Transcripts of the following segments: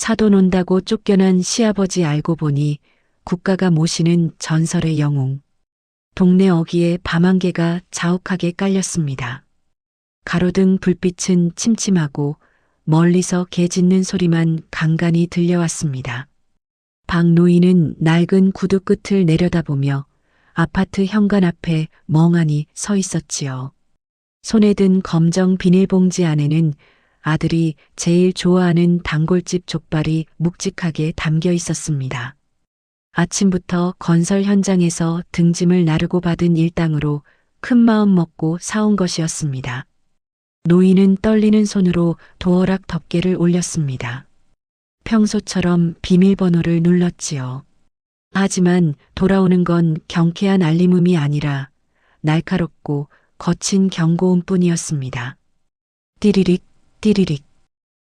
사돈 온다고 쫓겨난 시아버지 알고 보니 국가가 모시는 전설의 영웅. 동네 어귀에 밤안개가 자욱하게 깔렸습니다. 가로등 불빛은 침침하고 멀리서 개 짖는 소리만 간간히 들려왔습니다. 박 노인은 낡은 구두 끝을 내려다보며 아파트 현관 앞에 멍하니 서 있었지요. 손에 든 검정 비닐봉지 안에는 아들이 제일 좋아하는 단골집 족발이 묵직하게 담겨 있었습니다. 아침부터 건설 현장에서 등짐을 나르고 받은 일당으로 큰 마음 먹고 사온 것이었습니다. 노인은 떨리는 손으로 도어락 덮개를 올렸습니다. 평소처럼 비밀번호를 눌렀지요. 하지만 돌아오는 건 경쾌한 알림음이 아니라 날카롭고 거친 경고음뿐이었습니다. 띠리릭 띠리릭.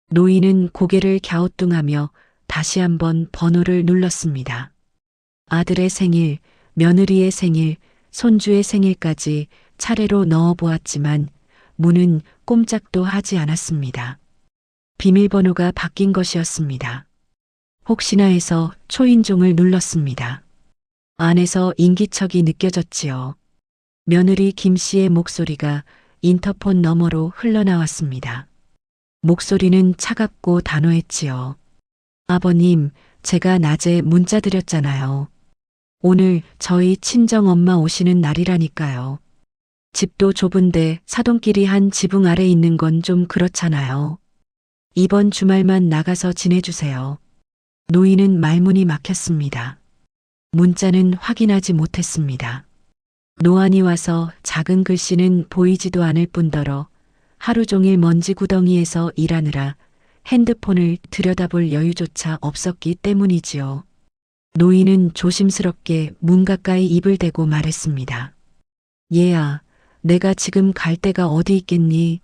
노인은 고개를 갸우뚱하며 다시 한번 번호를 눌렀습니다. 아들의 생일, 며느리의 생일, 손주의 생일까지 차례로 넣어보았지만 문은 꼼짝도 하지 않았습니다. 비밀번호가 바뀐 것이었습니다. 혹시나 해서 초인종을 눌렀습니다. 안에서 인기척이 느껴졌지요. 며느리 김 씨의 목소리가 인터폰 너머로 흘러나왔습니다. 목소리는 차갑고 단호했지요. 아버님, 제가 낮에 문자 드렸잖아요. 오늘 저희 친정엄마 오시는 날이라니까요. 집도 좁은데 사돈끼리 한 지붕 아래 있는 건 좀 그렇잖아요. 이번 주말만 나가서 지내주세요. 노인은 말문이 막혔습니다. 문자는 확인하지 못했습니다. 노안이 와서 작은 글씨는 보이지도 않을 뿐더러 하루 종일 먼지 구덩이에서 일하느라 핸드폰을 들여다볼 여유조차 없었기 때문이지요. 노인은 조심스럽게 문 가까이 입을 대고 말했습니다. 얘야, 내가 지금 갈 데가 어디 있겠니?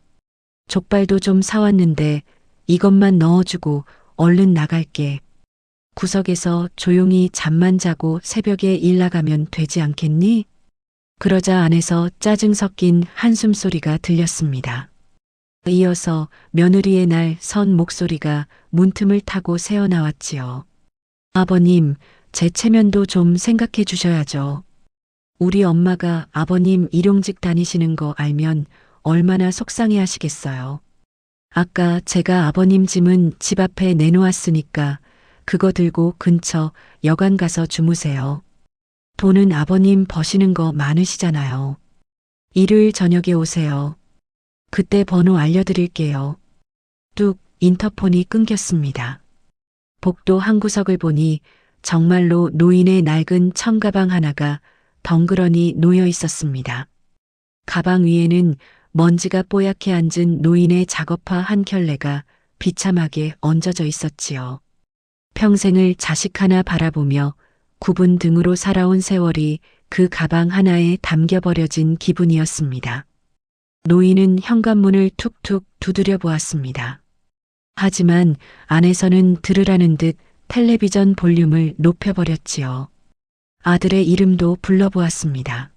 족발도 좀 사왔는데 이것만 넣어주고 얼른 나갈게. 구석에서 조용히 잠만 자고 새벽에 일 나가면 되지 않겠니? 그러자 안에서 짜증 섞인 한숨 소리가 들렸습니다. 이어서 며느리의 날 선 목소리가 문틈을 타고 새어나왔지요. 아버님, 제 체면도 좀 생각해 주셔야죠. 우리 엄마가 아버님 일용직 다니시는 거 알면 얼마나 속상해 하시겠어요. 아까 제가 아버님 짐은 집 앞에 내놓았으니까 그거 들고 근처 여관 가서 주무세요. 돈은 아버님 버시는 거 많으시잖아요. 일요일 저녁에 오세요. 그때 번호 알려드릴게요. 뚝 인터폰이 끊겼습니다. 복도 한 구석을 보니 정말로 노인의 낡은 청가방 하나가 덩그러니 놓여 있었습니다. 가방 위에는 먼지가 뽀얗게 앉은 노인의 작업화 한 켤레가 비참하게 얹어져 있었지요. 평생을 자식 하나 바라보며 굽은 등으로 살아온 세월이 그 가방 하나에 담겨버려진 기분이었습니다. 노인은 현관문을 툭툭 두드려 보았습니다. 하지만 안에서는 들으라는 듯 텔레비전 볼륨을 높여버렸지요. 아들의 이름도 불러보았습니다.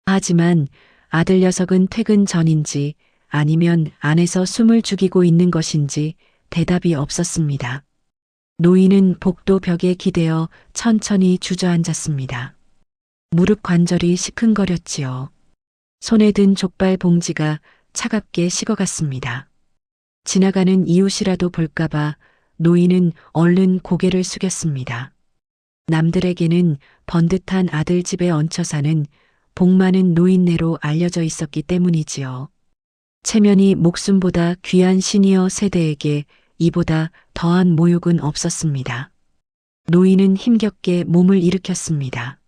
하지만 아들 녀석은 퇴근 전인지 아니면 안에서 숨을 죽이고 있는 것인지 대답이 없었습니다. 노인은 복도 벽에 기대어 천천히 주저앉았습니다. 무릎 관절이 시큰거렸지요. 손에 든 족발 봉지가 차갑게 식어갔습니다. 지나가는 이웃이라도 볼까봐 노인은 얼른 고개를 숙였습니다. 남들에게는 번듯한 아들 집에 얹혀 사는 복 많은 노인네로 알려져 있었기 때문이지요. 체면이 목숨보다 귀한 시니어 세대에게 이보다 더한 모욕은 없었습니다. 노인은 힘겹게 몸을 일으켰습니다.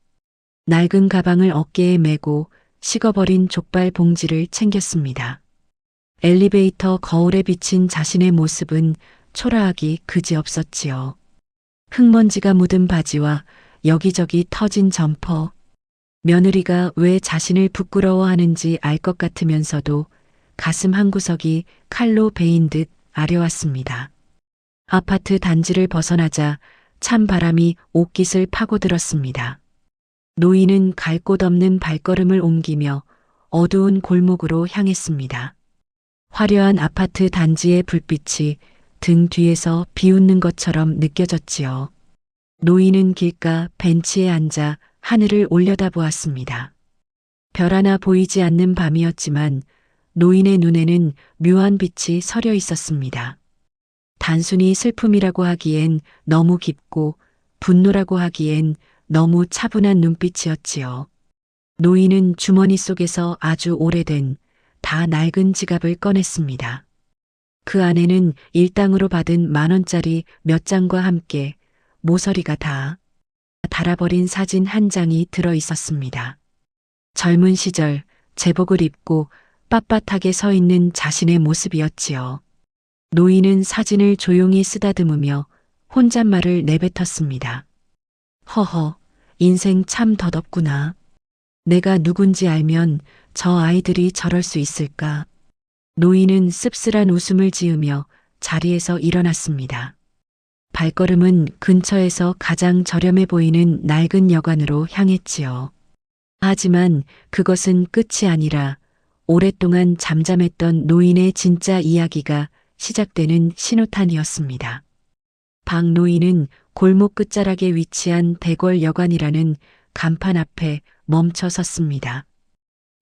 낡은 가방을 어깨에 메고 식어버린 족발 봉지를 챙겼습니다. 엘리베이터 거울에 비친 자신의 모습은 초라하기 그지없었지요. 흙먼지가 묻은 바지와 여기저기 터진 점퍼. 며느리가 왜 자신을 부끄러워하는지 알 것 같으면서도 가슴 한구석이 칼로 베인 듯 아려왔습니다. 아파트 단지를 벗어나자 찬 바람이 옷깃을 파고들었습니다. 노인은 갈 곳 없는 발걸음을 옮기며 어두운 골목으로 향했습니다. 화려한 아파트 단지의 불빛이 등 뒤에서 비웃는 것처럼 느껴졌지요. 노인은 길가 벤치에 앉아 하늘을 올려다보았습니다. 별 하나 보이지 않는 밤이었지만 노인의 눈에는 묘한 빛이 서려 있었습니다. 단순히 슬픔이라고 하기엔 너무 깊고 분노라고 하기엔 너무 차분한 눈빛이었지요. 노인은 주머니 속에서 아주 오래된 다 낡은 지갑을 꺼냈습니다. 그 안에는 일당으로 받은 10,000원짜리 몇 장과 함께 모서리가 다 닳아버린 사진 한 장이 들어 있었습니다. 젊은 시절 제복을 입고 빳빳하게 서 있는 자신의 모습이었지요. 노인은 사진을 조용히 쓰다듬으며 혼잣말을 내뱉었습니다. 허허, 인생 참 덧없구나. 내가 누군지 알면 저 아이들이 저럴 수 있을까? 노인은 씁쓸한 웃음을 지으며 자리에서 일어났습니다. 발걸음은 근처에서 가장 저렴해 보이는 낡은 여관으로 향했지요. 하지만 그것은 끝이 아니라 오랫동안 잠잠했던 노인의 진짜 이야기가 시작되는 신호탄이었습니다. 박 노인은 골목 끝자락에 위치한 대궐 여관이라는 간판 앞에 멈춰 섰습니다.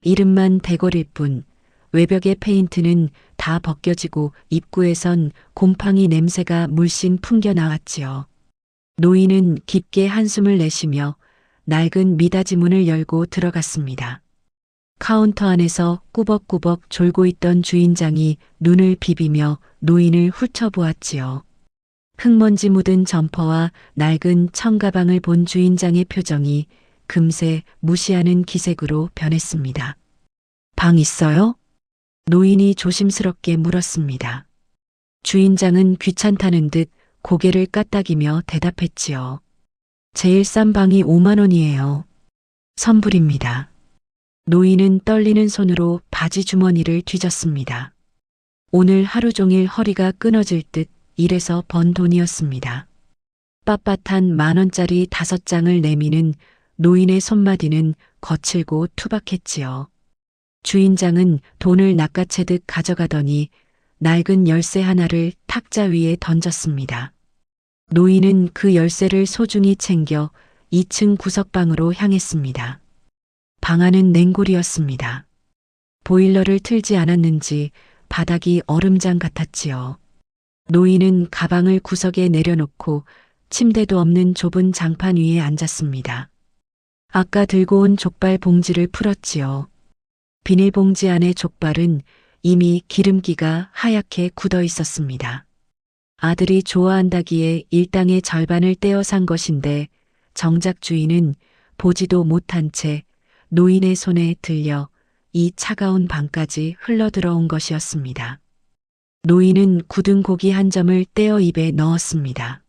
이름만 대궐일 뿐 외벽의 페인트는 다 벗겨지고 입구에선 곰팡이 냄새가 물씬 풍겨 나왔지요. 노인은 깊게 한숨을 내쉬며 낡은 미닫이 문을 열고 들어갔습니다. 카운터 안에서 꾸벅꾸벅 졸고 있던 주인장이 눈을 비비며 노인을 훑어보았지요. 흙먼지 묻은 점퍼와 낡은 청가방을 본 주인장의 표정이 금세 무시하는 기색으로 변했습니다. 방 있어요? 노인이 조심스럽게 물었습니다. 주인장은 귀찮다는 듯 고개를 까딱이며 대답했지요. 제일 싼 방이 50,000원이에요. 선불입니다. 노인은 떨리는 손으로 바지 주머니를 뒤졌습니다. 오늘 하루 종일 허리가 끊어질 듯 일해서 번 돈이었습니다. 빳빳한 10,000원짜리 5장을 내미는 노인의 손마디는 거칠고 투박했지요. 주인장은 돈을 낚아채듯 가져가더니 낡은 열쇠 하나를 탁자 위에 던졌습니다. 노인은 그 열쇠를 소중히 챙겨 2층 구석방으로 향했습니다. 방 안은 냉골이었습니다. 보일러를 틀지 않았는지 바닥이 얼음장 같았지요. 노인은 가방을 구석에 내려놓고 침대도 없는 좁은 장판 위에 앉았습니다. 아까 들고 온 족발 봉지를 풀었지요. 비닐봉지 안의 족발은 이미 기름기가 하얗게 굳어 있었습니다. 아들이 좋아한다기에 일당의 절반을 떼어 산 것인데 정작 주인은 보지도 못한 채 노인의 손에 들려 이 차가운 방까지 흘러들어온 것이었습니다. 노인은 굳은 고기 한 점을 떼어 입에 넣었습니다.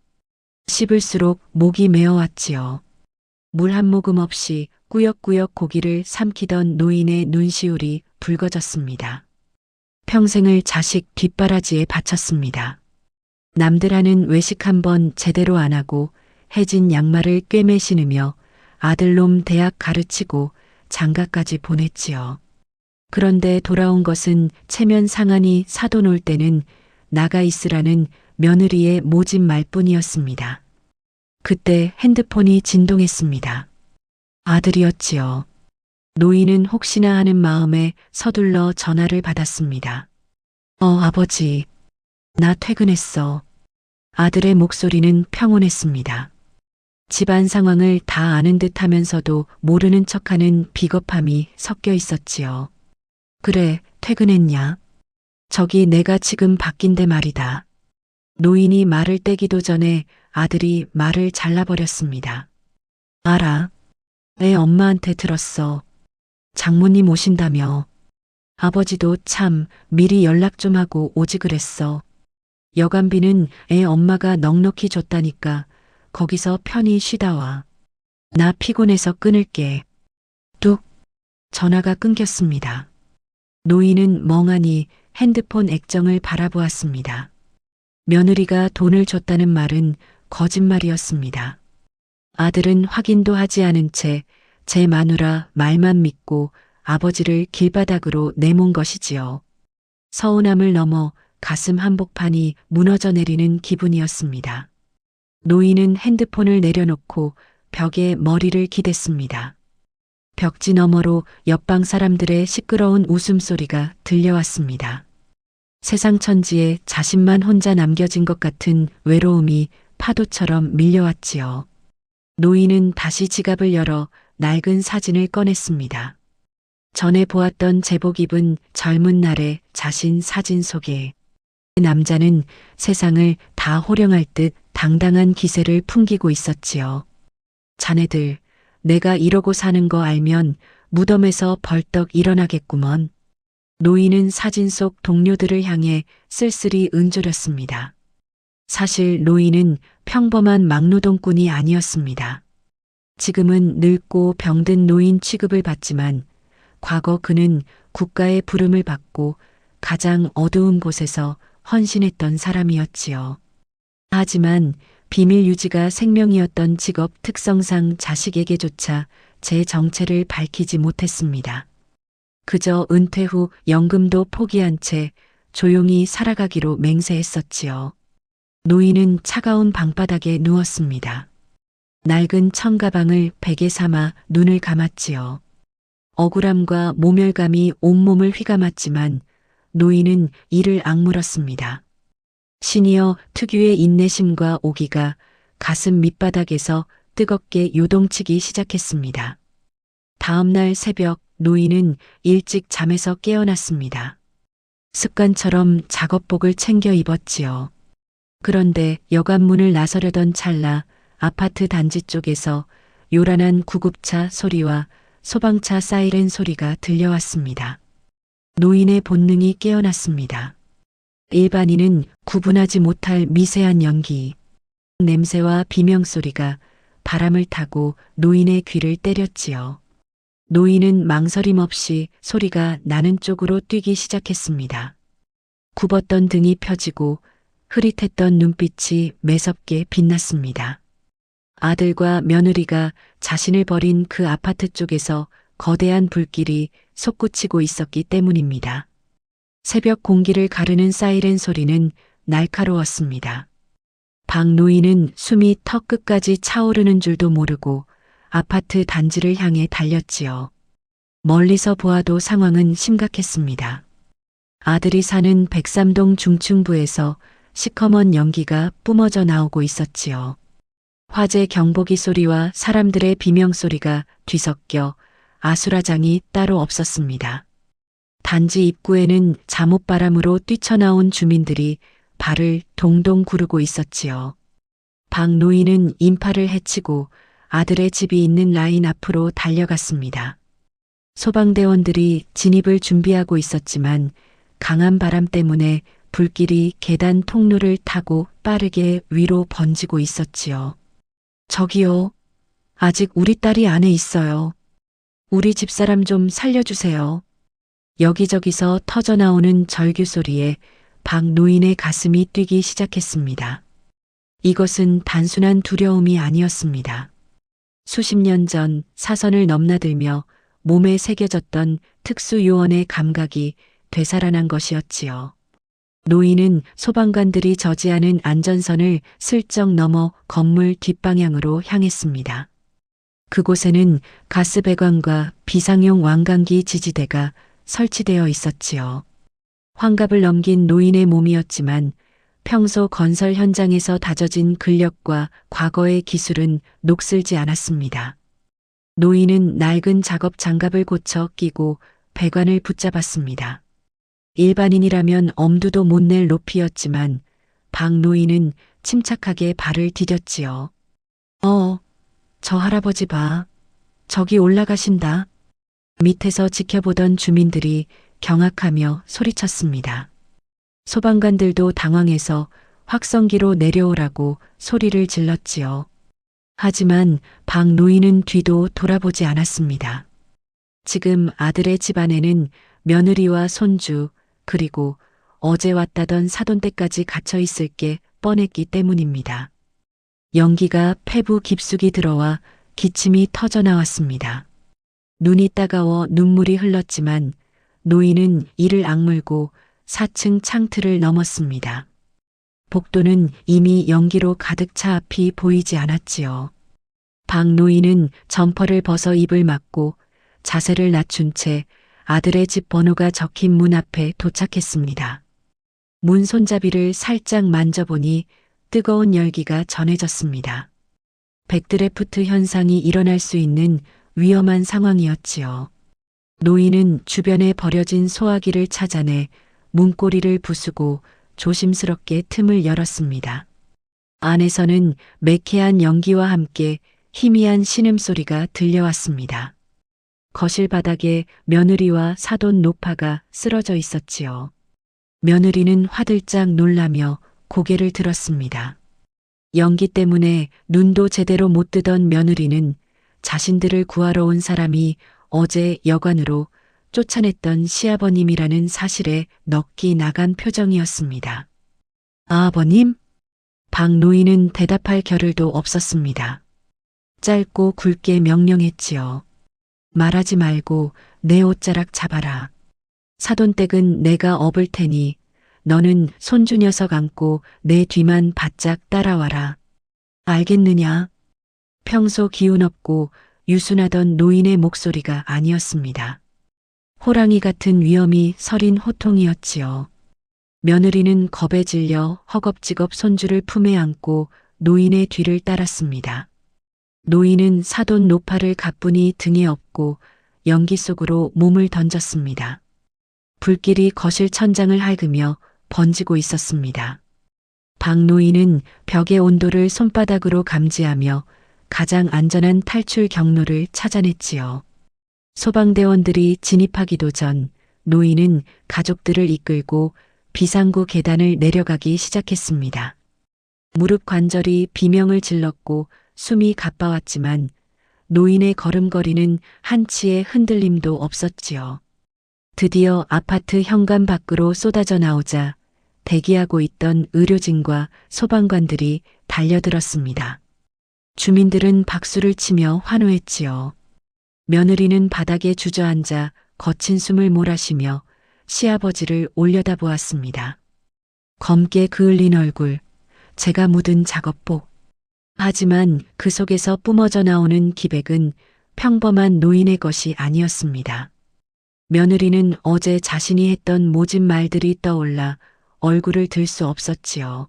씹을수록 목이 메어왔지요. 물 한 모금 없이 꾸역꾸역 고기를 삼키던 노인의 눈시울이 붉어졌습니다. 평생을 자식 뒷바라지에 바쳤습니다. 남들 하는 외식 한번 제대로 안 하고 해진 양말을 꿰매 신으며 아들놈 대학 가르치고 장가까지 보냈지요. 그런데 돌아온 것은 체면 상하니 사돈 올 때는 나가 있으라는 며느리의 모진 말뿐이었습니다. 그때 핸드폰이 진동했습니다. 아들이었지요. 노인은 혹시나 하는 마음에 서둘러 전화를 받았습니다. 아버지, 나 퇴근했어. 아들의 목소리는 평온했습니다. 집안 상황을 다 아는 듯 하면서도 모르는 척하는 비겁함이 섞여 있었지요. 그래, 퇴근했냐? 저기 내가 지금 바뀐데 말이다. 노인이 말을 떼기도 전에 아들이 말을 잘라버렸습니다. 알아. 애 엄마한테 들었어. 장모님 오신다며. 아버지도 참 미리 연락 좀 하고 오지 그랬어. 여간비는 애 엄마가 넉넉히 줬다니까 거기서 편히 쉬다 와. 나 피곤해서 끊을게. 뚝. 전화가 끊겼습니다. 노인은 멍하니 핸드폰 액정을 바라보았습니다. 며느리가 돈을 줬다는 말은 거짓말이었습니다. 아들은 확인도 하지 않은 채 제 마누라 말만 믿고 아버지를 길바닥으로 내몬 것이지요. 서운함을 넘어 가슴 한복판이 무너져 내리는 기분이었습니다. 노인은 핸드폰을 내려놓고 벽에 머리를 기댔습니다. 벽지 너머로 옆방 사람들의 시끄러운 웃음소리가 들려왔습니다. 세상 천지에 자신만 혼자 남겨진 것 같은 외로움이 파도처럼 밀려왔지요. 노인은 다시 지갑을 열어 낡은 사진을 꺼냈습니다. 전에 보았던 제복 입은 젊은 날의 자신 사진 속에 남자는 세상을 다 호령할 듯 당당한 기세를 풍기고 있었지요. 자네들, 내가 이러고 사는 거 알면 무덤에서 벌떡 일어나겠구먼. 노인은 사진 속 동료들을 향해 쓸쓸히 은조렸습니다. 사실 노인은 평범한 막노동꾼이 아니었습니다. 지금은 늙고 병든 노인 취급을 받지만 과거 그는 국가의 부름을 받고 가장 어두운 곳에서 헌신했던 사람이었지요. 하지만 비밀 유지가 생명이었던 직업 특성상 자식에게조차 제 정체를 밝히지 못했습니다. 그저 은퇴 후 연금도 포기한 채 조용히 살아가기로 맹세했었지요. 노인은 차가운 방바닥에 누웠습니다. 낡은 청가방을 베개 삼아 눈을 감았지요. 억울함과 모멸감이 온몸을 휘감았지만 노인은 이를 악물었습니다. 시니어 특유의 인내심과 오기가 가슴 밑바닥에서 뜨겁게 요동치기 시작했습니다. 다음 날 새벽 노인은 일찍 잠에서 깨어났습니다. 습관처럼 작업복을 챙겨 입었지요. 그런데 여관문을 나서려던 찰나 아파트 단지 쪽에서 요란한 구급차 소리와 소방차 사이렌 소리가 들려왔습니다. 노인의 본능이 깨어났습니다. 일반인은 구분하지 못할 미세한 연기, 냄새와 비명소리가 바람을 타고 노인의 귀를 때렸지요. 노인은 망설임 없이 소리가 나는 쪽으로 뛰기 시작했습니다. 굽었던 등이 펴지고 흐릿했던 눈빛이 매섭게 빛났습니다. 아들과 며느리가 자신을 버린 그 아파트 쪽에서 거대한 불길이 솟구치고 있었기 때문입니다. 새벽 공기를 가르는 사이렌 소리는 날카로웠습니다. 박 노인은 숨이 턱 끝까지 차오르는 줄도 모르고 아파트 단지를 향해 달렸지요. 멀리서 보아도 상황은 심각했습니다. 아들이 사는 103동 중층부에서 시커먼 연기가 뿜어져 나오고 있었지요. 화재 경보기 소리와 사람들의 비명소리가 뒤섞여 아수라장이 따로 없었습니다. 단지 입구에는 잠옷바람으로 뛰쳐나온 주민들이 발을 동동 구르고 있었지요. 박 노인은 인파를 헤치고 아들의 집이 있는 라인 앞으로 달려갔습니다. 소방대원들이 진입을 준비하고 있었지만 강한 바람 때문에 불길이 계단 통로를 타고 빠르게 위로 번지고 있었지요. 저기요. 아직 우리 딸이 안에 있어요. 우리 집사람 좀 살려주세요. 여기저기서 터져나오는 절규 소리에 박 노인의 가슴이 뛰기 시작했습니다. 이것은 단순한 두려움이 아니었습니다. 수십 년 전 사선을 넘나들며 몸에 새겨졌던 특수 요원의 감각이 되살아난 것이었지요. 노인은 소방관들이 저지하는 안전선을 슬쩍 넘어 건물 뒷방향으로 향했습니다. 그곳에는 가스 배관과 비상용 왕강기 지지대가 설치되어 있었지요. 환갑을 넘긴 노인의 몸이었지만 평소 건설 현장에서 다져진 근력과 과거의 기술은 녹슬지 않았습니다. 노인은 낡은 작업 장갑을 고쳐 끼고 배관을 붙잡았습니다. 일반인이라면 엄두도 못 낼 높이였지만 박 노인은 침착하게 발을 디뎠지요. 저 할아버지 봐. 저기 올라가신다. 밑에서 지켜보던 주민들이 경악하며 소리쳤습니다. 소방관들도 당황해서 확성기로 내려오라고 소리를 질렀지요. 하지만 박 노인은 뒤도 돌아보지 않았습니다. 지금 아들의 집안에는 며느리와 손주 그리고 어제 왔다던 사돈댁까지 갇혀 있을 게 뻔했기 때문입니다. 연기가 폐부 깊숙이 들어와 기침이 터져 나왔습니다. 눈이 따가워 눈물이 흘렀지만 노인은 이를 악물고 4층 창틀을 넘었습니다. 복도는 이미 연기로 가득 차 앞이 보이지 않았지요. 박 노인은 점퍼를 벗어 입을 막고 자세를 낮춘 채 아들의 집 번호가 적힌 문 앞에 도착했습니다. 문 손잡이를 살짝 만져보니 뜨거운 열기가 전해졌습니다. 백드래프트 현상이 일어날 수 있는 위험한 상황이었지요. 노인은 주변에 버려진 소화기를 찾아내 문고리를 부수고 조심스럽게 틈을 열었습니다. 안에서는 매캐한 연기와 함께 희미한 신음소리가 들려왔습니다. 거실 바닥에 며느리와 사돈 노파가 쓰러져 있었지요. 며느리는 화들짝 놀라며 고개를 들었습니다. 연기 때문에 눈도 제대로 못 뜨던 며느리는 자신들을 구하러 온 사람이 어제 여관으로 쫓아냈던 시아버님이라는 사실에 넋이 나간 표정이었습니다. 아버님? 박 노인은 대답할 겨를도 없었습니다. 짧고 굵게 명령했지요. 말하지 말고 내 옷자락 잡아라. 사돈댁은 내가 업을 테니 너는 손주 녀석 안고 내 뒤만 바짝 따라와라. 알겠느냐? 평소 기운 없고 유순하던 노인의 목소리가 아니었습니다. 호랑이 같은 위엄이 서린 호통이었지요. 며느리는 겁에 질려 허겁지겁 손주를 품에 안고 노인의 뒤를 따랐습니다. 노인은 사돈 노파를 가뿐히 등에 업고 연기 속으로 몸을 던졌습니다. 불길이 거실 천장을 핥으며 번지고 있었습니다. 박 노인은 벽의 온도를 손바닥으로 감지하며 가장 안전한 탈출 경로를 찾아냈지요. 소방대원들이 진입하기도 전 노인은 가족들을 이끌고 비상구 계단을 내려가기 시작했습니다. 무릎 관절이 비명을 질렀고 숨이 가빠왔지만 노인의 걸음걸이는 한치의 흔들림도 없었지요. 드디어 아파트 현관 밖으로 쏟아져 나오자 대기하고 있던 의료진과 소방관들이 달려들었습니다. 주민들은 박수를 치며 환호했지요. 며느리는 바닥에 주저앉아 거친 숨을 몰아쉬며 시아버지를 올려다보았습니다. 검게 그을린 얼굴, 제가 묻은 작업복. 하지만 그 속에서 뿜어져 나오는 기백은 평범한 노인의 것이 아니었습니다. 며느리는 어제 자신이 했던 모진 말들이 떠올라 얼굴을 들 수 없었지요.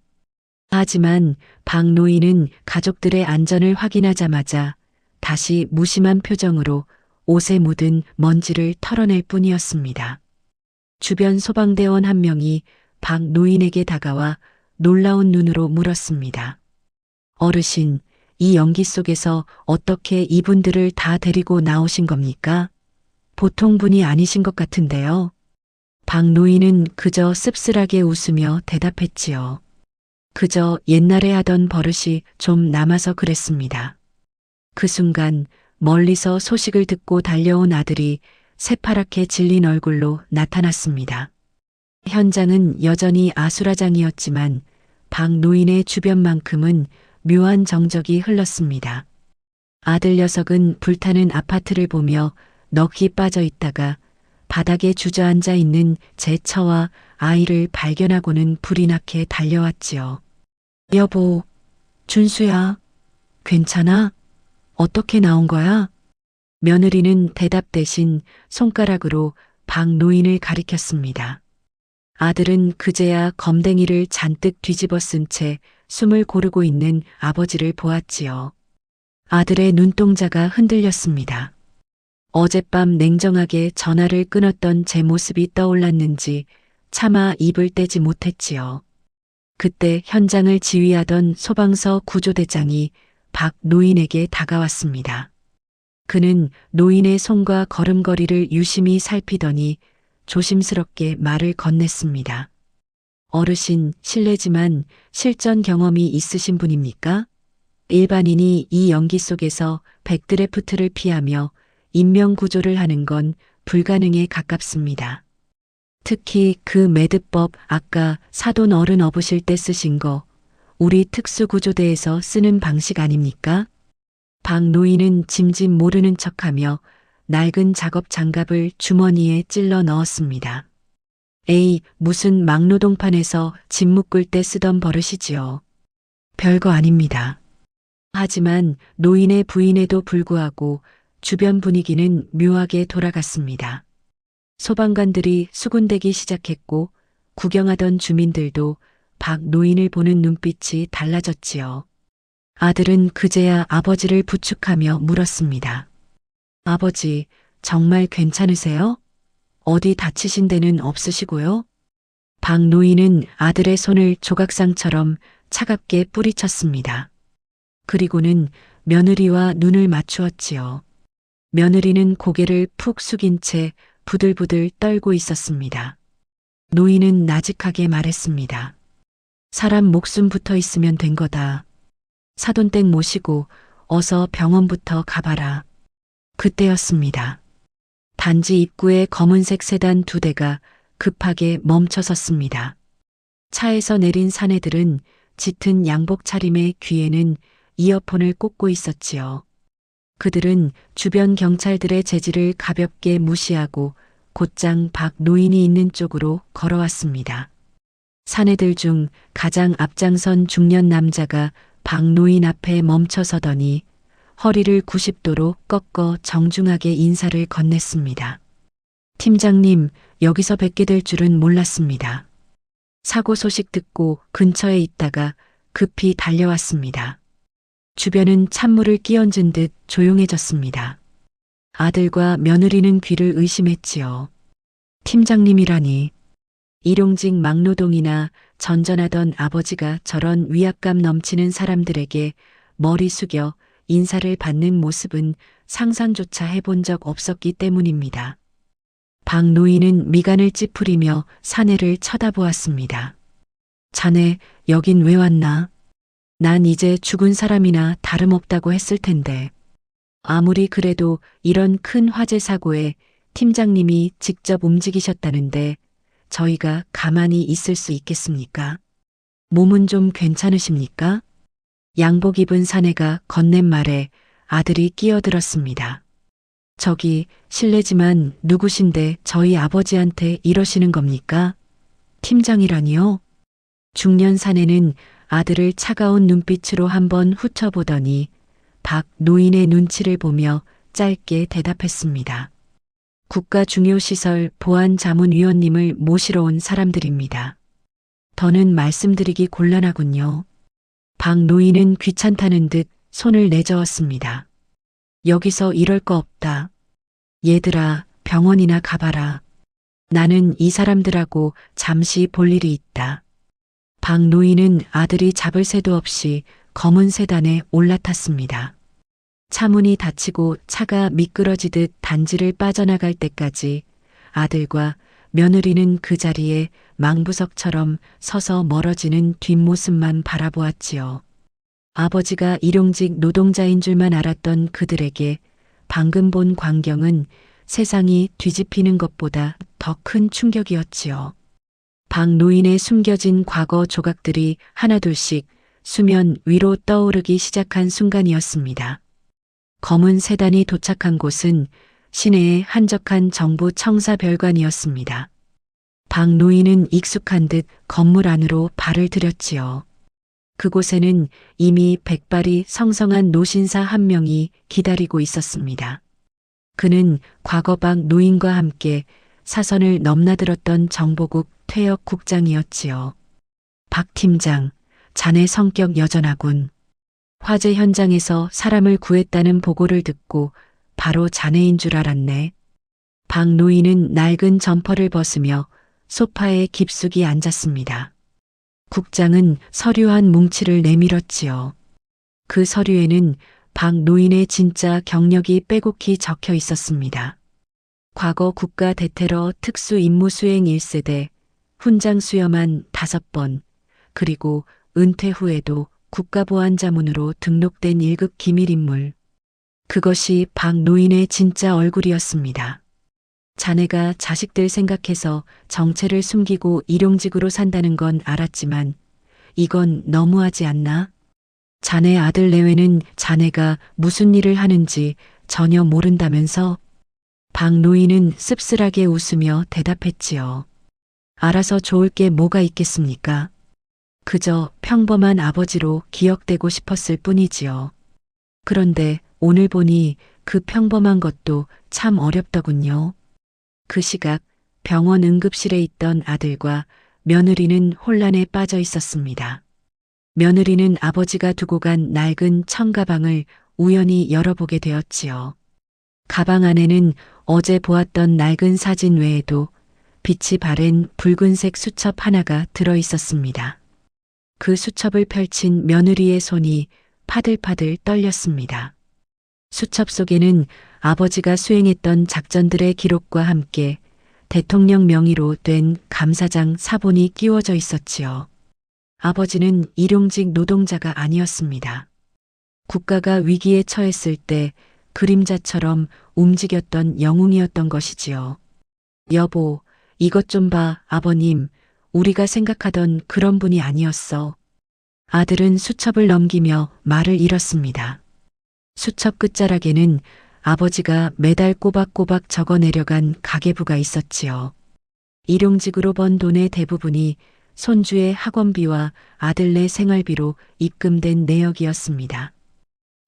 하지만 박 노인은 가족들의 안전을 확인하자마자 다시 무심한 표정으로 옷에 묻은 먼지를 털어낼 뿐이었습니다. 주변 소방대원 한 명이 박 노인에게 다가와 놀라운 눈으로 물었습니다. 어르신, 이 연기 속에서 어떻게 이분들을 다 데리고 나오신 겁니까? 보통 분이 아니신 것 같은데요. 박 노인은 그저 씁쓸하게 웃으며 대답했지요. 그저 옛날에 하던 버릇이 좀 남아서 그랬습니다. 그 순간 멀리서 소식을 듣고 달려온 아들이 새파랗게 질린 얼굴로 나타났습니다. 현장은 여전히 아수라장이었지만 박 노인의 주변만큼은 묘한 정적이 흘렀습니다. 아들 녀석은 불타는 아파트를 보며 넋이 빠져 있다가 바닥에 주저앉아 있는 제 처와 아이를 발견하고는 불이 나게 달려왔지요. 여보, 준수야, 괜찮아? 어떻게 나온 거야? 며느리는 대답 대신 손가락으로 박 노인을 가리켰습니다. 아들은 그제야 검댕이를 잔뜩 뒤집어 쓴 채 숨을 고르고 있는 아버지를 보았지요. 아들의 눈동자가 흔들렸습니다. 어젯밤 냉정하게 전화를 끊었던 제 모습이 떠올랐는지 차마 입을 떼지 못했지요. 그때 현장을 지휘하던 소방서 구조대장이 박 노인에게 다가왔습니다. 그는 노인의 손과 걸음걸이를 유심히 살피더니 조심스럽게 말을 건넸습니다. 어르신, 실례지만 실전 경험이 있으신 분입니까? 일반인이 이 연기 속에서 백드래프트를 피하며 인명구조를 하는 건 불가능에 가깝습니다. 특히 그 매듭법 아까 사돈 어른 업으실 때 쓰신 거 우리 특수구조대에서 쓰는 방식 아닙니까? 박 노인은 짐짓 모르는 척하며 낡은 작업 장갑을 주머니에 찔러 넣었습니다. 에이, 무슨 막노동판에서 짐 묶을 때 쓰던 버릇이지요. 별거 아닙니다. 하지만 노인의 부인에도 불구하고 주변 분위기는 묘하게 돌아갔습니다. 소방관들이 수군대기 시작했고 구경하던 주민들도 박 노인을 보는 눈빛이 달라졌지요. 아들은 그제야 아버지를 부축하며 물었습니다. 아버지, 정말 괜찮으세요? 어디 다치신 데는 없으시고요? 박 노인은 아들의 손을 조각상처럼 차갑게 뿌리쳤습니다. 그리고는 며느리와 눈을 맞추었지요. 며느리는 고개를 푹 숙인 채 부들부들 떨고 있었습니다. 노인은 나직하게 말했습니다. 사람 목숨 붙어 있으면 된 거다. 사돈댁 모시고 어서 병원부터 가봐라. 그때였습니다. 단지 입구에 검은색 세단 2대가 급하게 멈춰 섰습니다. 차에서 내린 사내들은 짙은 양복 차림의 귀에는 이어폰을 꽂고 있었지요. 그들은 주변 경찰들의 제지를 가볍게 무시하고 곧장 박 노인이 있는 쪽으로 걸어왔습니다. 사내들 중 가장 앞장선 중년 남자가 박 노인 앞에 멈춰 서더니 허리를 90도로 꺾어 정중하게 인사를 건넸습니다. 팀장님, 여기서 뵙게 될 줄은 몰랐습니다. 사고 소식 듣고 근처에 있다가 급히 달려왔습니다. 주변은 찬물을 끼얹은 듯 조용해졌습니다. 아들과 며느리는 귀를 의심했지요. 팀장님이라니. 일용직 막노동이나 전전하던 아버지가 저런 위압감 넘치는 사람들에게 머리 숙여 인사를 받는 모습은 상상조차 해본 적 없었기 때문입니다. 박 노인은 미간을 찌푸리며 사내를 쳐다보았습니다. 자네, 여긴 왜 왔나? 난 이제 죽은 사람이나 다름없다고 했을 텐데. 아무리 그래도 이런 큰 화재 사고에 팀장님이 직접 움직이셨다는데 저희가 가만히 있을 수 있겠습니까? 몸은 좀 괜찮으십니까? 양복 입은 사내가 건넨 말에 아들이 끼어들었습니다. 저기 실례지만 누구신데 저희 아버지한테 이러시는 겁니까? 팀장이라니요? 중년 사내는 아들을 차가운 눈빛으로 한번 훑어보더니 박 노인의 눈치를 보며 짧게 대답했습니다. 국가중요시설 보안자문위원님을 모시러 온 사람들입니다. 더는 말씀드리기 곤란하군요. 박 노인은 귀찮다는 듯 손을 내저었습니다. 여기서 이럴 거 없다. 얘들아, 병원이나 가봐라. 나는 이 사람들하고 잠시 볼 일이 있다. 박 노인은 아들이 잡을 새도 없이 검은 세단에 올라탔습니다. 차문이 닫히고 차가 미끄러지듯 단지를 빠져나갈 때까지 아들과 며느리는 그 자리에 망부석처럼 서서 멀어지는 뒷모습만 바라보았지요. 아버지가 일용직 노동자인 줄만 알았던 그들에게 방금 본 광경은 세상이 뒤집히는 것보다 더 큰 충격이었지요. 박 노인의 숨겨진 과거 조각들이 하나둘씩 수면 위로 떠오르기 시작한 순간이었습니다. 검은 세단이 도착한 곳은 시내의 한적한 정부 청사별관이었습니다. 박 노인은 익숙한 듯 건물 안으로 발을 들였지요. 그곳에는 이미 백발이 성성한 노신사 한 명이 기다리고 있었습니다. 그는 과거 박 노인과 함께 사선을 넘나들었던 정보국 퇴역 국장이었지요. 박 팀장, 자네 성격 여전하군. 화재 현장에서 사람을 구했다는 보고를 듣고 바로 자네인 줄 알았네. 박 노인은 낡은 점퍼를 벗으며 소파에 깊숙이 앉았습니다. 국장은 서류 한 뭉치를 내밀었지요. 그 서류에는 박 노인의 진짜 경력이 빼곡히 적혀 있었습니다. 과거 국가 대테러 특수 임무 수행 1세대, 훈장 수여만 5번, 그리고 은퇴 후에도 국가보안자문으로 등록된 1급 기밀인물. 그것이 박 노인의 진짜 얼굴이었습니다. 자네가 자식들 생각해서 정체를 숨기고 일용직으로 산다는 건 알았지만 이건 너무하지 않나? 자네 아들 내외는 자네가 무슨 일을 하는지 전혀 모른다면서? 박 노인은 씁쓸하게 웃으며 대답했지요. 알아서 좋을 게 뭐가 있겠습니까? 그저 평범한 아버지로 기억되고 싶었을 뿐이지요. 그런데 오늘 보니 그 평범한 것도 참 어렵더군요. 그 시각 병원 응급실에 있던 아들과 며느리는 혼란에 빠져 있었습니다. 며느리는 아버지가 두고 간 낡은 청가방을 우연히 열어보게 되었지요. 가방 안에는 어제 보았던 낡은 사진 외에도 빛이 바랜 붉은색 수첩 하나가 들어 있었습니다. 그 수첩을 펼친 며느리의 손이 파들파들 떨렸습니다. 수첩 속에는 아버지가 수행했던 작전들의 기록과 함께 대통령 명의로 된 감사장 사본이 끼워져 있었지요. 아버지는 일용직 노동자가 아니었습니다. 국가가 위기에 처했을 때 그림자처럼 움직였던 영웅이었던 것이지요. 여보, 이것 좀 봐, 아버님. 우리가 생각하던 그런 분이 아니었어. 아들은 수첩을 넘기며 말을 잃었습니다. 수첩 끝자락에는 아버지가 매달 꼬박꼬박 적어 내려간 가계부가 있었지요. 일용직으로 번 돈의 대부분이 손주의 학원비와 아들네 생활비로 입금된 내역이었습니다.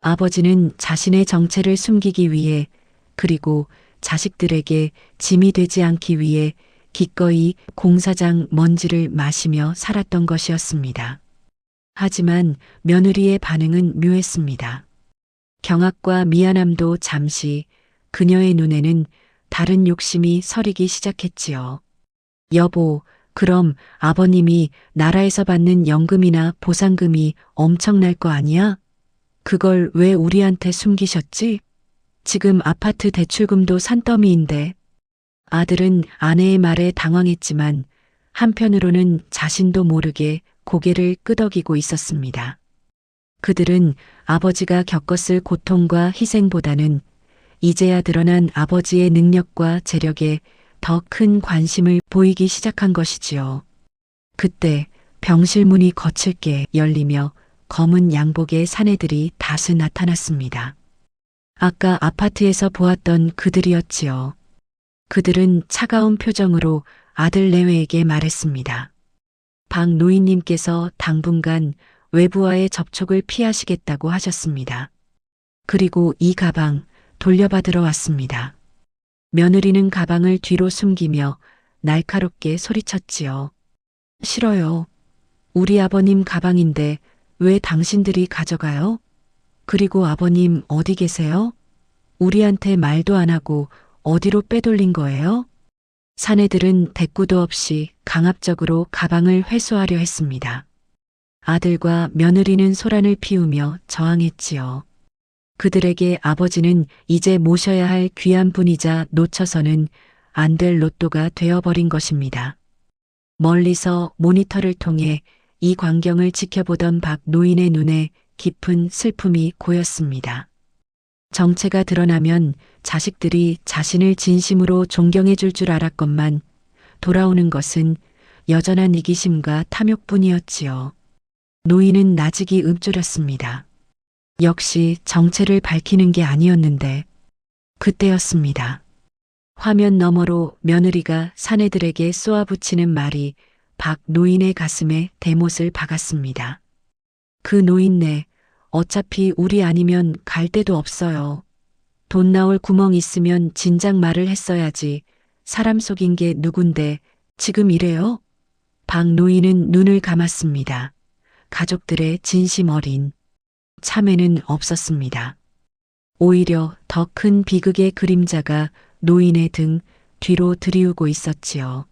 아버지는 자신의 정체를 숨기기 위해 그리고 자식들에게 짐이 되지 않기 위해 기꺼이 공사장 먼지를 마시며 살았던 것이었습니다. 하지만 며느리의 반응은 묘했습니다. 경악과 미안함도 잠시 그녀의 눈에는 다른 욕심이 서리기 시작했지요. 여보, 그럼 아버님이 나라에서 받는 연금이나 보상금이 엄청날 거 아니야? 그걸 왜 우리한테 숨기셨지? 지금 아파트 대출금도 산더미인데. 아들은 아내의 말에 당황했지만 한편으로는 자신도 모르게 고개를 끄덕이고 있었습니다. 그들은 아버지가 겪었을 고통과 희생보다는 이제야 드러난 아버지의 능력과 재력에 더 큰 관심을 보이기 시작한 것이지요. 그때 병실 문이 거칠게 열리며 검은 양복의 사내들이 다수 나타났습니다. 아까 아파트에서 보았던 그들이었지요. 그들은 차가운 표정으로 아들 내외에게 말했습니다. 박 노인님께서 당분간 외부와의 접촉을 피하시겠다고 하셨습니다. 그리고 이 가방 돌려받으러 왔습니다. 며느리는 가방을 뒤로 숨기며 날카롭게 소리쳤지요. 싫어요. 우리 아버님 가방인데 왜 당신들이 가져가요? 그리고 아버님 어디 계세요? 우리한테 말도 안 하고 어디로 빼돌린 거예요? 사내들은 대꾸도 없이 강압적으로 가방을 회수하려 했습니다. 아들과 며느리는 소란을 피우며 저항했지요. 그들에게 아버지는 이제 모셔야 할 귀한 분이자 놓쳐서는 안 될 로또가 되어버린 것입니다. 멀리서 모니터를 통해 이 광경을 지켜보던 박 노인의 눈에 깊은 슬픔이 고였습니다. 정체가 드러나면 자식들이 자신을 진심으로 존경해 줄 줄 알았건만 돌아오는 것은 여전한 이기심과 탐욕뿐이었지요. 노인은 나직이 읊조렸습니다. 역시 정체를 밝히는 게 아니었는데 그때였습니다. 화면 너머로 며느리가 사내들에게 쏘아붙이는 말이 박 노인의 가슴에 대못을 박았습니다. 그 노인네, 어차피 우리 아니면 갈 데도 없어요. 돈 나올 구멍 있으면 진작 말을 했어야지. 사람 속인 게 누군데 지금 이래요? 박 노인은 눈을 감았습니다. 가족들의 진심 어린 참회는 없었습니다. 오히려 더 큰 비극의 그림자가 노인의 등 뒤로 들이우고 있었지요.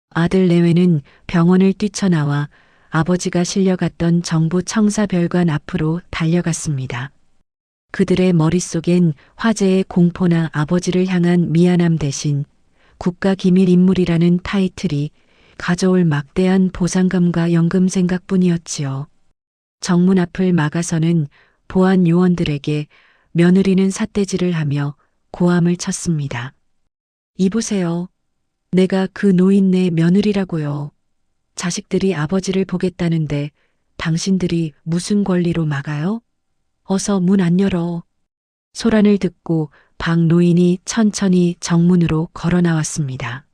아들 내외는 병원을 뛰쳐나와 아버지가 실려갔던 정부 청사별관 앞으로 달려갔습니다. 그들의 머릿속엔 화재의 공포나 아버지를 향한 미안함 대신 국가기밀인물이라는 타이틀이 가져올 막대한 보상금과 연금 생각뿐이었지요. 정문 앞을 막아서는 보안 요원들에게 며느리는 삿대질을 하며 고함을 쳤습니다. 이보세요. 내가 그 노인네 며느리라고요. 자식들이 아버지를 보겠다는데 당신들이 무슨 권리로 막아요? 어서 문 안 열어. 소란을 듣고 박 노인이 천천히 정문으로 걸어 나왔습니다.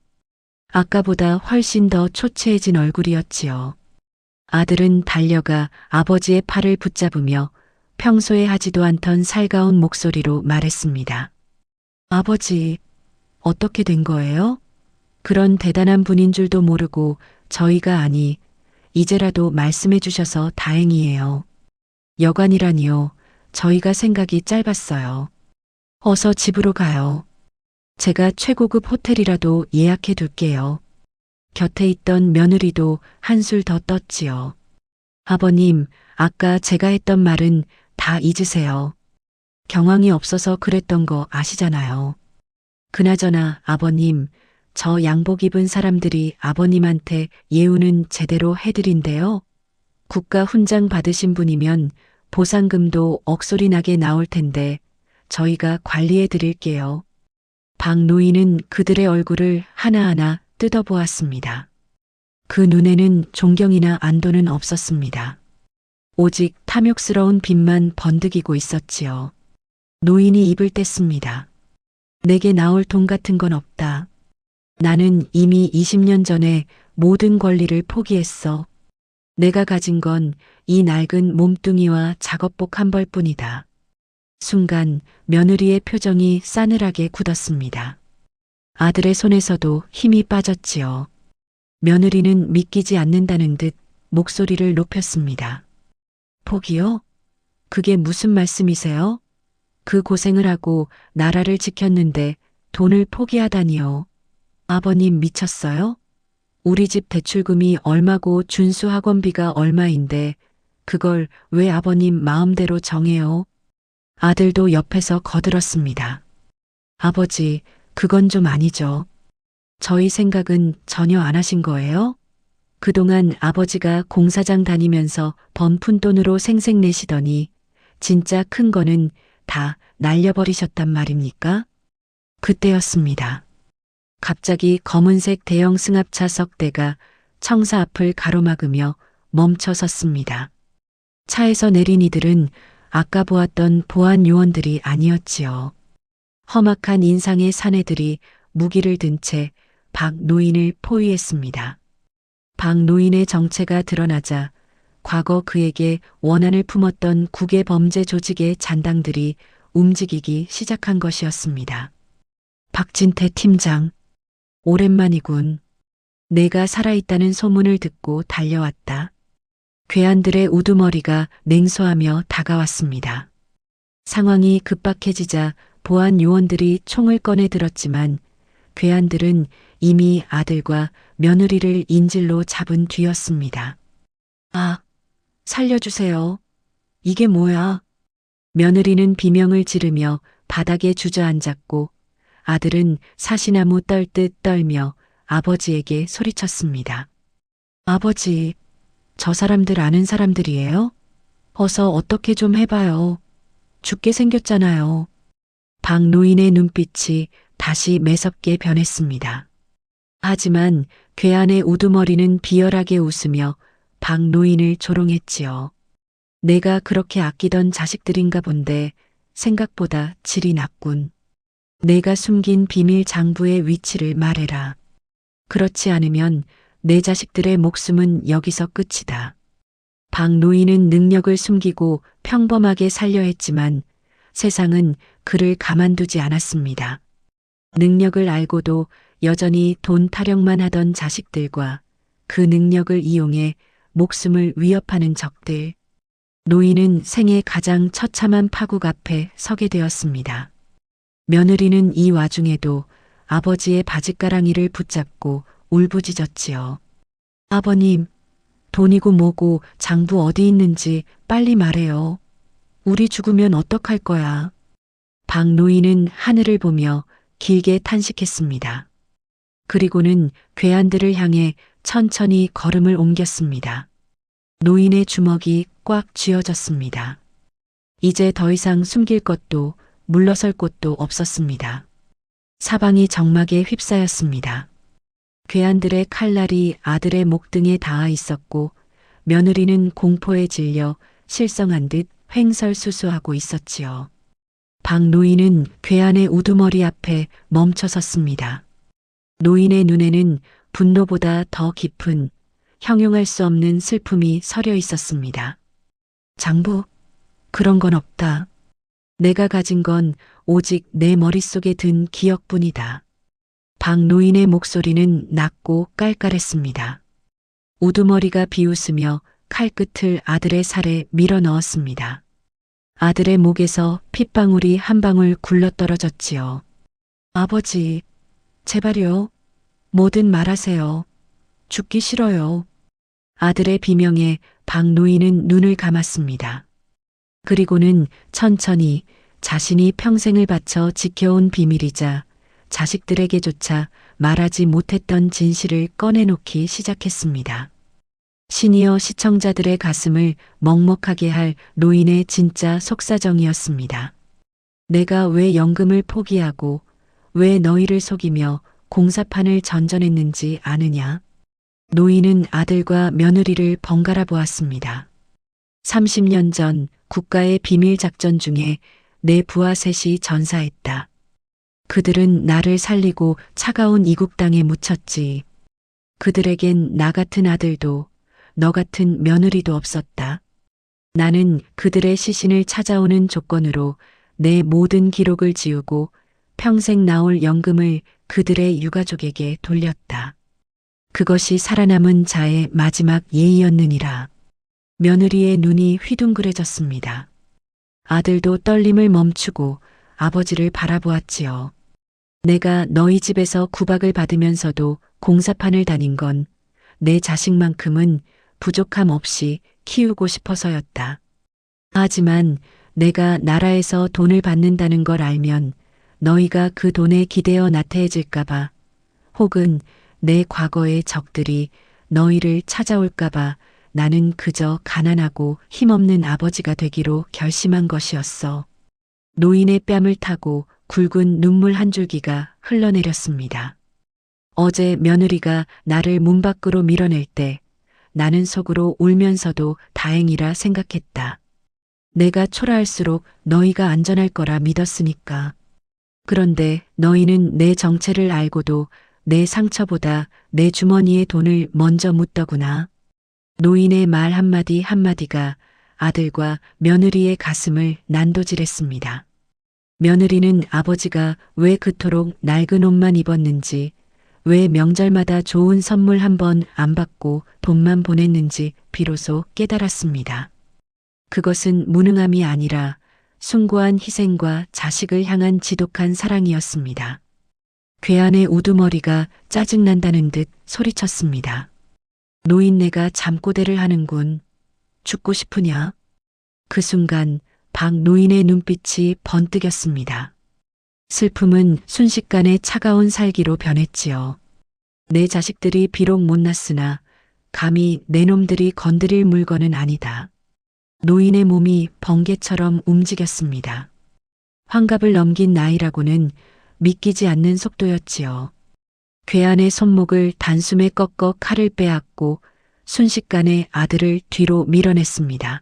아까보다 훨씬 더 초췌해진 얼굴이었지요. 아들은 달려가 아버지의 팔을 붙잡으며 평소에 하지도 않던 살가운 목소리로 말했습니다. 아버지, 어떻게 된 거예요? 그런 대단한 분인 줄도 모르고 저희가 아니, 이제라도 말씀해 주셔서 다행이에요. 여관이라니요. 저희가 생각이 짧았어요. 어서 집으로 가요. 제가 최고급 호텔이라도 예약해 둘게요. 곁에 있던 며느리도 한술 더 떴지요. 아버님, 아까 제가 했던 말은 다 잊으세요. 경황이 없어서 그랬던 거 아시잖아요. 그나저나 아버님, 저 양복 입은 사람들이 아버님한테 예우는 제대로 해드린대요. 국가 훈장 받으신 분이면 보상금도 억소리 나게 나올 텐데 저희가 관리해 드릴게요. 박 노인은 그들의 얼굴을 하나하나 뜯어보았습니다. 그 눈에는 존경이나 안도는 없었습니다. 오직 탐욕스러운 빛만 번득이고 있었지요. 노인이 입을 뗐습니다. 내게 나올 돈 같은 건 없다. 나는 이미 20년 전에 모든 권리를 포기했어. 내가 가진 건 이 낡은 몸뚱이와 작업복 한 벌뿐이다. 순간 며느리의 표정이 싸늘하게 굳었습니다. 아들의 손에서도 힘이 빠졌지요. 며느리는 믿기지 않는다는 듯 목소리를 높였습니다. 포기요? 그게 무슨 말씀이세요? 그 고생을 하고 나라를 지켰는데 돈을 포기하다니요. 아버님 미쳤어요? 우리 집 대출금이 얼마고 준수 학원비가 얼마인데 그걸 왜 아버님 마음대로 정해요? 아들도 옆에서 거들었습니다. 아버지, 그건 좀 아니죠. 저희 생각은 전혀 안 하신 거예요? 그동안 아버지가 공사장 다니면서 번푼 돈으로 생색내시더니 진짜 큰 거는 다 날려버리셨단 말입니까? 그때였습니다. 갑자기 검은색 대형 승합차 석 대가 청사 앞을 가로막으며 멈춰 섰습니다. 차에서 내린 이들은 아까 보았던 보안 요원들이 아니었지요. 험악한 인상의 사내들이 무기를 든 채 박 노인을 포위했습니다. 박 노인의 정체가 드러나자 과거 그에게 원한을 품었던 국외 범죄 조직의 잔당들이 움직이기 시작한 것이었습니다. 박진태 팀장, 오랜만이군. 내가 살아있다는 소문을 듣고 달려왔다. 괴한들의 우두머리가 냉소하며 다가왔습니다. 상황이 급박해지자 보안 요원들이 총을 꺼내 들었지만 괴한들은 이미 아들과 며느리를 인질로 잡은 뒤였습니다. 아, 살려주세요. 이게 뭐야? 며느리는 비명을 지르며 바닥에 주저앉았고 아들은 사시나무 떨듯 떨며 아버지에게 소리쳤습니다. 아버지, 저 사람들 아는 사람들이에요? 어서 어떻게 좀 해봐요. 죽게 생겼잖아요. 박 노인의 눈빛이 다시 매섭게 변했습니다. 하지만 괴한의 우두머리는 비열하게 웃으며 박 노인을 조롱했지요. 내가 그렇게 아끼던 자식들인가 본데 생각보다 질이 낮군. 내가 숨긴 비밀 장부의 위치를 말해라. 그렇지 않으면 내 자식들의 목숨은 여기서 끝이다. 박 노인은 능력을 숨기고 평범하게 살려 했지만 세상은 그를 가만두지 않았습니다. 능력을 알고도 여전히 돈 타령만 하던 자식들과 그 능력을 이용해 목숨을 위협하는 적들. 노인은 생애 가장 처참한 파국 앞에 서게 되었습니다. 며느리는 이 와중에도 아버지의 바짓가랑이를 붙잡고 울부짖었지요. 아버님, 돈이고 뭐고 장부 어디 있는지 빨리 말해요. 우리 죽으면 어떡할 거야. 박 노인은 하늘을 보며 길게 탄식했습니다. 그리고는 괴한들을 향해 천천히 걸음을 옮겼습니다. 노인의 주먹이 꽉 쥐어졌습니다. 이제 더 이상 숨길 것도 물러설 곳도 없었습니다. 사방이 적막에 휩싸였습니다. 괴한들의 칼날이 아들의 목등에 닿아 있었고 며느리는 공포에 질려 실성한 듯 횡설수수하고 있었지요. 박 노인은 괴한의 우두머리 앞에 멈춰 섰습니다. 노인의 눈에는 분노보다 더 깊은 형용할 수 없는 슬픔이 서려 있었습니다. 장부, 그런 건 없다. 내가 가진 건 오직 내 머릿속에 든 기억뿐이다. 박 노인의 목소리는 낮고 깔깔했습니다. 우두머리가 비웃으며 칼끝을 아들의 살에 밀어 넣었습니다. 아들의 목에서 핏방울이 한 방울 굴러떨어졌지요. 아버지, 제발요. 뭐든 말하세요. 죽기 싫어요. 아들의 비명에 박 노인은 눈을 감았습니다. 그리고는 천천히 자신이 평생을 바쳐 지켜온 비밀이자 자식들에게조차 말하지 못했던 진실을 꺼내놓기 시작했습니다. 시니어 시청자들의 가슴을 먹먹하게 할 노인의 진짜 속사정이었습니다. 내가 왜 연금을 포기하고 왜 너희를 속이며 공사판을 전전했는지 아느냐? 노인은 아들과 며느리를 번갈아 보았습니다. 30년 전 국가의 비밀 작전 중에 내 부하 셋이 전사했다. 그들은 나를 살리고 차가운 이국 땅에 묻혔지. 그들에겐 나 같은 아들도 너 같은 며느리도 없었다. 나는 그들의 시신을 찾아오는 조건으로 내 모든 기록을 지우고 평생 나올 연금을 그들의 유가족에게 돌렸다. 그것이 살아남은 자의 마지막 예의였느니라. 며느리의 눈이 휘둥그레졌습니다. 아들도 떨림을 멈추고 아버지를 바라보았지요. 내가 너희 집에서 구박을 받으면서도 공사판을 다닌 건 내 자식만큼은 부족함 없이 키우고 싶어서였다. 하지만 내가 나라에서 돈을 받는다는 걸 알면 너희가 그 돈에 기대어 나태해질까봐 혹은 내 과거의 적들이 너희를 찾아올까봐 나는 그저 가난하고 힘없는 아버지가 되기로 결심한 것이었어. 노인의 뺨을 타고 굵은 눈물 한 줄기가 흘러내렸습니다. 어제 며느리가 나를 문 밖으로 밀어낼 때 나는 속으로 울면서도 다행이라 생각했다. 내가 초라할수록 너희가 안전할 거라 믿었으니까. 그런데 너희는 내 정체를 알고도 내 상처보다 내 주머니의 돈을 먼저 묻더구나. 노인의 말 한마디 한마디가 아들과 며느리의 가슴을 난도질했습니다. 며느리는 아버지가 왜 그토록 낡은 옷만 입었는지, 왜 명절마다 좋은 선물 한 번 안 받고 돈만 보냈는지 비로소 깨달았습니다. 그것은 무능함이 아니라 숭고한 희생과 자식을 향한 지독한 사랑이었습니다. 괴한의 우두머리가 짜증난다는 듯 소리쳤습니다. 노인네가 잠꼬대를 하는군. 죽고 싶으냐? 그 순간 박 노인의 눈빛이 번뜩였습니다. 슬픔은 순식간에 차가운 살기로 변했지요. 내 자식들이 비록 못났으나 감히 내 놈들이 건드릴 물건은 아니다. 노인의 몸이 번개처럼 움직였습니다. 환갑을 넘긴 나이라고는 믿기지 않는 속도였지요. 괴한의 손목을 단숨에 꺾어 칼을 빼앗고 순식간에 아들을 뒤로 밀어냈습니다.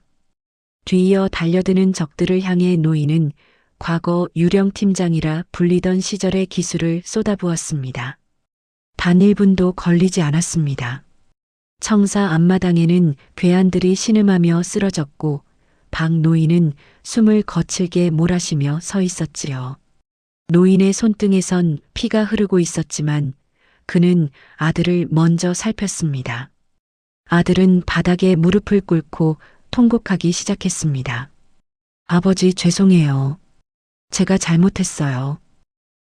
뒤이어 달려드는 적들을 향해 노인은 과거 유령 팀장이라 불리던 시절의 기술을 쏟아부었습니다. 단 1분도 걸리지 않았습니다. 청사 앞마당에는 괴한들이 신음하며 쓰러졌고 박 노인은 숨을 거칠게 몰아쉬며 서 있었지요. 노인의 손등에선 피가 흐르고 있었지만 그는 아들을 먼저 살폈습니다. 아들은 바닥에 무릎을 꿇고 통곡하기 시작했습니다. 아버지 죄송해요. 제가 잘못했어요.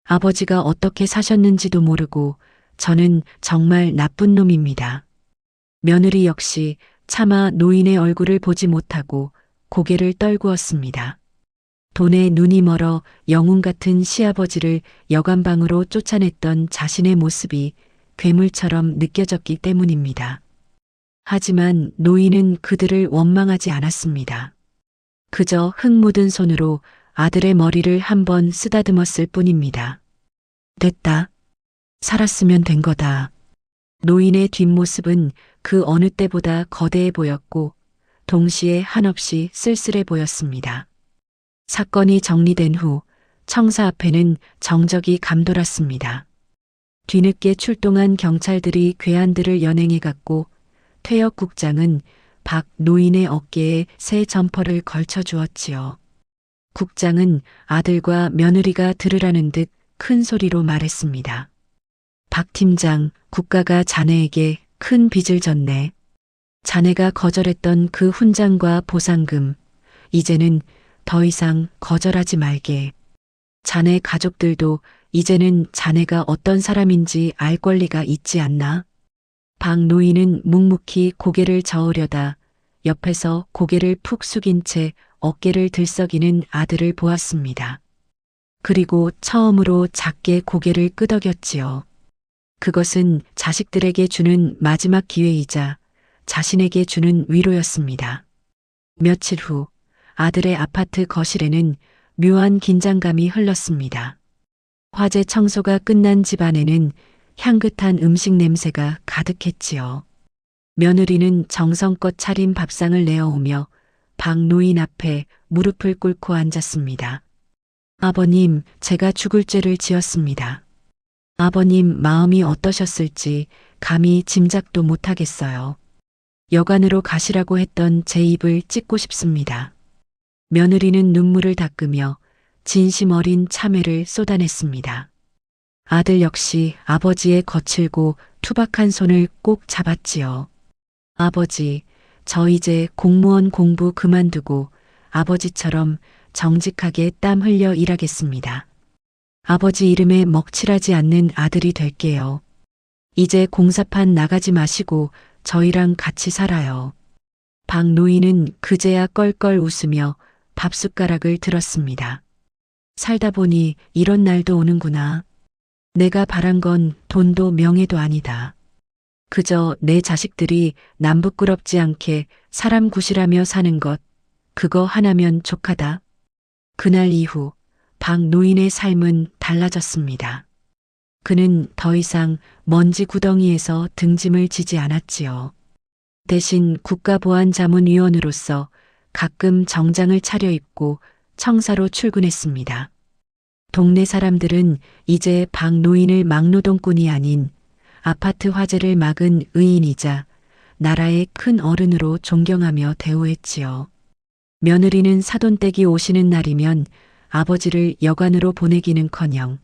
아버지가 어떻게 사셨는지도 모르고 저는 정말 나쁜 놈입니다. 며느리 역시 차마 노인의 얼굴을 보지 못하고 고개를 떨구었습니다. 돈에 눈이 멀어 영웅 같은 시아버지를 여관방으로 쫓아냈던 자신의 모습이 괴물처럼 느껴졌기 때문입니다. 하지만 노인은 그들을 원망하지 않았습니다. 그저 흙 묻은 손으로 아들의 머리를 한번 쓰다듬었을 뿐입니다. 됐다. 살았으면 된 거다. 노인의 뒷모습은 그 어느 때보다 거대해 보였고 동시에 한없이 쓸쓸해 보였습니다. 사건이 정리된 후 청사 앞에는 정적이 감돌았습니다. 뒤늦게 출동한 경찰들이 괴한들을 연행해 갔고 퇴역 국장은 박 노인의 어깨에 새 점퍼를 걸쳐 주었지요. 국장은 아들과 며느리가 들으라는 듯 큰 소리로 말했습니다. 박 팀장, 국가가 자네에게 큰 빚을 졌네. 자네가 거절했던 그 훈장과 보상금, 이제는 더 이상 거절하지 말게. 자네 가족들도 이제는 자네가 어떤 사람인지 알 권리가 있지 않나? 박 노인은 묵묵히 고개를 저으려다 옆에서 고개를 푹 숙인 채 어깨를 들썩이는 아들을 보았습니다. 그리고 처음으로 작게 고개를 끄덕였지요. 그것은 자식들에게 주는 마지막 기회이자 자신에게 주는 위로였습니다. 며칠 후 아들의 아파트 거실에는 묘한 긴장감이 흘렀습니다. 화재 청소가 끝난 집안에는 향긋한 음식 냄새가 가득했지요. 며느리는 정성껏 차린 밥상을 내어오며 박 노인 앞에 무릎을 꿇고 앉았습니다. 아버님, 제가 죽을 죄를 지었습니다. 아버님 마음이 어떠셨을지 감히 짐작도 못하겠어요. 여관으로 가시라고 했던 제 입을 찢고 싶습니다. 며느리는 눈물을 닦으며 진심 어린 참회를 쏟아냈습니다. 아들 역시 아버지의 거칠고 투박한 손을 꼭 잡았지요. 아버지, 저 이제 공무원 공부 그만두고 아버지처럼 정직하게 땀 흘려 일하겠습니다. 아버지 이름에 먹칠하지 않는 아들이 될게요. 이제 공사판 나가지 마시고 저희랑 같이 살아요. 박 노인은 그제야 껄껄 웃으며 밥숟가락을 들었습니다. 살다 보니 이런 날도 오는구나. 내가 바란 건 돈도 명예도 아니다. 그저 내 자식들이 남 부끄럽지 않게 사람 구실하며 사는 것, 그거 하나면 족하다. 그날 이후 박 노인의 삶은 달라졌습니다. 그는 더 이상 먼지 구덩이에서 등짐을 지지 않았지요. 대신 국가보안자문위원으로서 가끔 정장을 차려입고 청사로 출근했습니다. 동네 사람들은 이제 박 노인을 막노동꾼이 아닌 아파트 화재를 막은 의인이자 나라의 큰 어른으로 존경하며 대우했지요. 며느리는 사돈댁이 오시는 날이면 아버지를 여관으로 보내기는커녕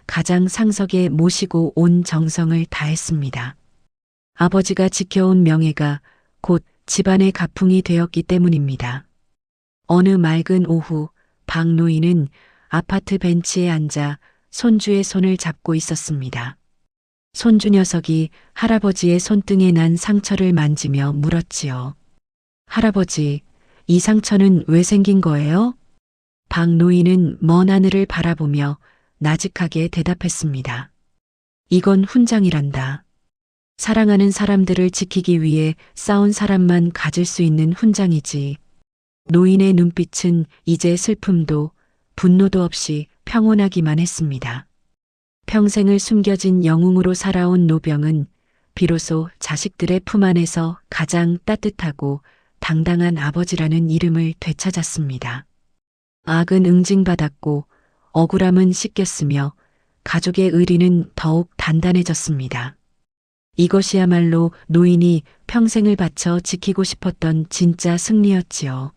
가장 상석에 모시고 온 정성을 다했습니다. 아버지가 지켜온 명예가 곧 집안의 가풍이 되었기 때문입니다. 어느 맑은 오후 박 노인은 아파트 벤치에 앉아 손주의 손을 잡고 있었습니다. 손주 녀석이 할아버지의 손등에 난 상처를 만지며 물었지요. 할아버지, 이 상처는 왜 생긴 거예요? 박 노인은 먼 하늘을 바라보며 나직하게 대답했습니다. 이건 훈장이란다. 사랑하는 사람들을 지키기 위해 싸운 사람만 가질 수 있는 훈장이지. 노인의 눈빛은 이제 슬픔도 분노도 없이 평온하기만 했습니다. 평생을 숨겨진 영웅으로 살아온 노병은 비로소 자식들의 품 안에서 가장 따뜻하고 당당한 아버지라는 이름을 되찾았습니다. 악은 응징받았고 억울함은 씻겼으며 가족의 의리는 더욱 단단해졌습니다. 이것이야말로 노인이 평생을 바쳐 지키고 싶었던 진짜 승리였지요.